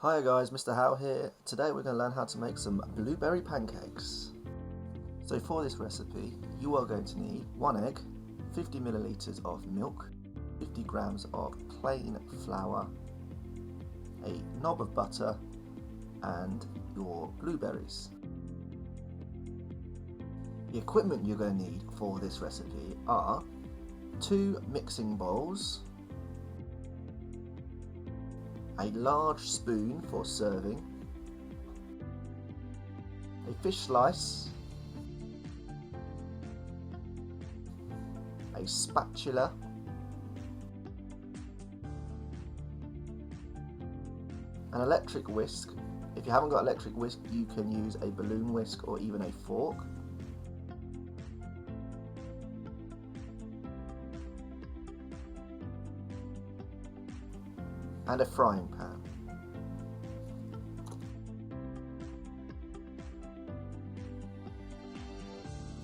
Hi guys, Mr. Howe here. Today we're going to learn how to make some blueberry pancakes. So for this recipe, you are going to need 1 egg, 50 milliliters of milk, 50 grams of plain flour, a knob of butter, and your blueberries. The equipment you're going to need for this recipe are 2 mixing bowls, a large spoon for serving, a fish slice, a spatula, an electric whisk. If you haven't got electric whisk, you can use a balloon whisk or even a fork. And a frying pan.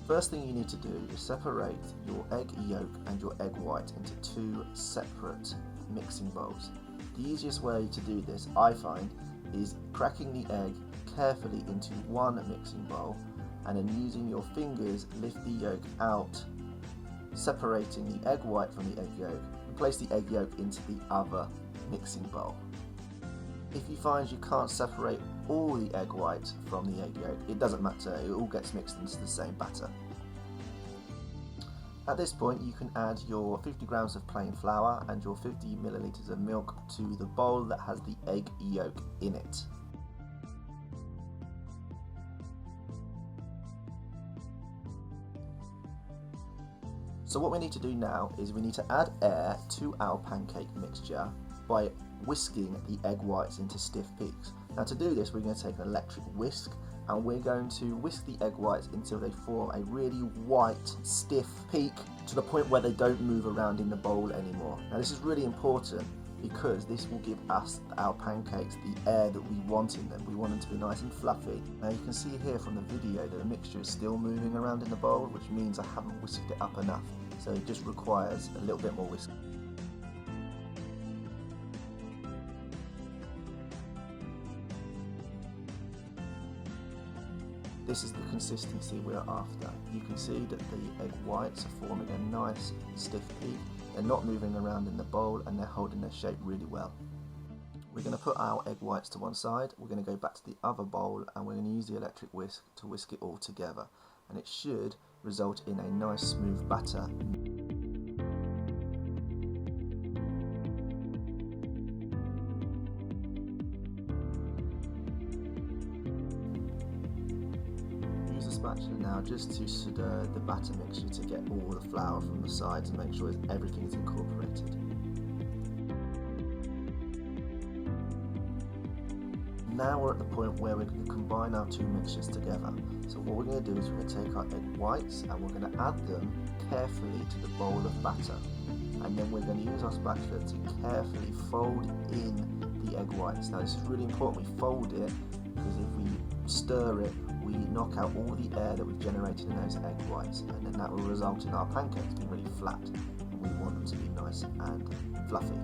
First thing you need to do is separate your egg yolk and your egg white into 2 separate mixing bowls. The easiest way to do this, I find, is cracking the egg carefully into one mixing bowl and then using your fingers lift the yolk out, separating the egg white from the egg yolk, and place the egg yolk into the other mixing bowl. If you find you can't separate all the egg white from the egg yolk, it doesn't matter, it all gets mixed into the same batter. At this point you can add your 50 grams of plain flour and your 50 milliliters of milk to the bowl that has the egg yolk in it. So what we need to do now is we need to add air to our pancake mixture by whisking the egg whites into stiff peaks. Now to do this, we're going to take an electric whisk and we're going to whisk the egg whites until they form a really white, stiff peak to the point where they don't move around in the bowl anymore. Now this is really important because this will give us, our pancakes, the air that we want in them. We want them to be nice and fluffy. Now you can see here from the video that the mixture is still moving around in the bowl, which means I haven't whisked it up enough. So it just requires a little bit more whisk. This is the consistency we're after. You can see that the egg whites are forming a nice stiff peak. They're not moving around in the bowl and they're holding their shape really well. We're going to put our egg whites to one side, we're going to go back to the other bowl and we're going to use the electric whisk to whisk it all together. And it should result in a nice smooth batter. Use the spatula now just to stir the batter mixture to get all the flour from the sides and make sure that everything is incorporated. Now we're at the point where we're going to combine our 2 mixtures together. So what we're going to do is we're going to take our egg whites and we're going to add them carefully to the bowl of batter. And then we're going to use our spatula to carefully fold in the egg whites. Now this is really important, we fold it because if we stir it, we knock out all the air that we've generated in those egg whites, and then that will result in our pancakes being really flat, and we want them to be nice and fluffy.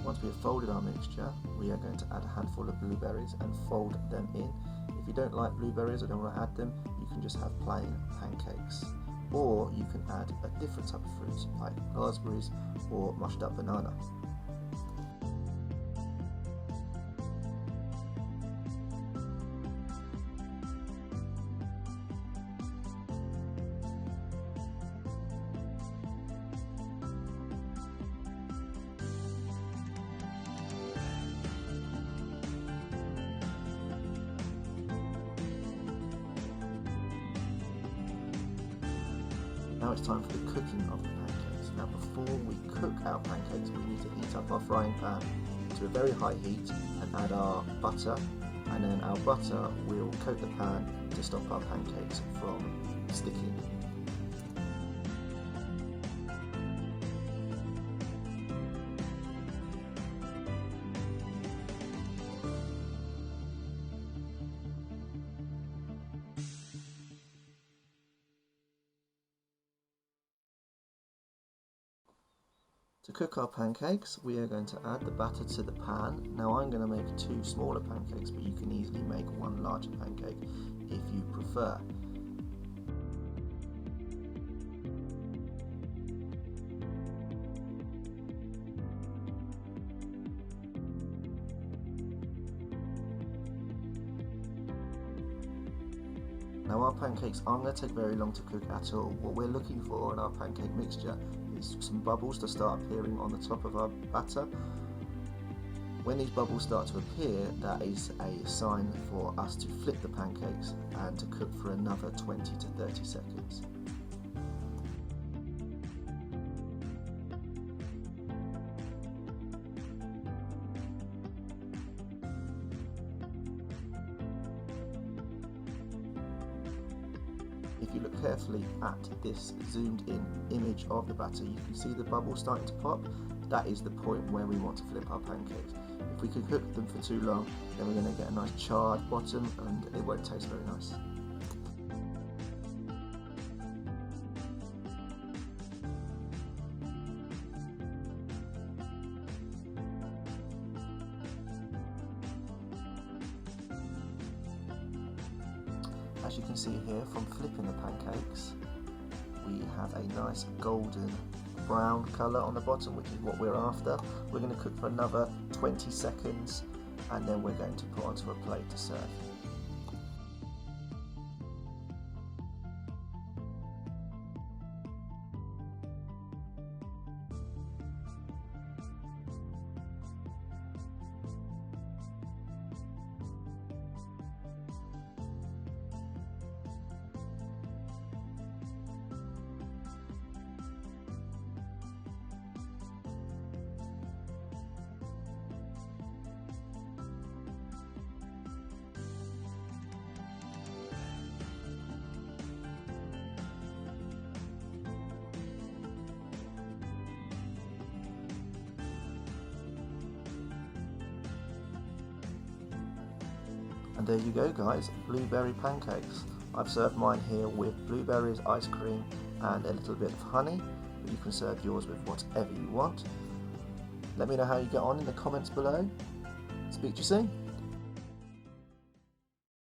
Once we have folded our mixture, we are going to add a handful of blueberries and fold them in. If you don't like blueberries or don't want to add them, you can just have plain pancakes. Or you can add a different type of fruit like raspberries or mushed up banana. now it's time for the cooking of the pancakes. Now before we cook our pancakes, we need to heat up our frying pan to a very high heat and add our butter, and then our butter will coat the pan to stop our pancakes from sticking. To cook our pancakes, we are going to add the batter to the pan. Now I'm going to make 2 smaller pancakes, but you can easily make 1 larger pancake if you prefer. Now our pancakes aren't going to take very long to cook at all. What we're looking for in our pancake mixture is some bubbles to start appearing on the top of our batter. When these bubbles start to appear, that is a sign for us to flip the pancakes and to cook for another 20 to 30 seconds. If you look carefully at this zoomed in image of the batter, you can see the bubbles starting to pop. That is the point where we want to flip our pancakes. If we can cook them for too long, then we're going to get a nice charred bottom and it won't taste very nice. As you can see here, from flipping the pancakes, we have a nice golden brown colour on the bottom, which is what we're after. We're going to cook for another 20 seconds and then we're going to put onto a plate to serve. And there you go guys, blueberry pancakes. I've served mine here with blueberries, ice cream and a little bit of honey, but you can serve yours with whatever you want. Let me know how you get on in the comments below. Speak to you soon.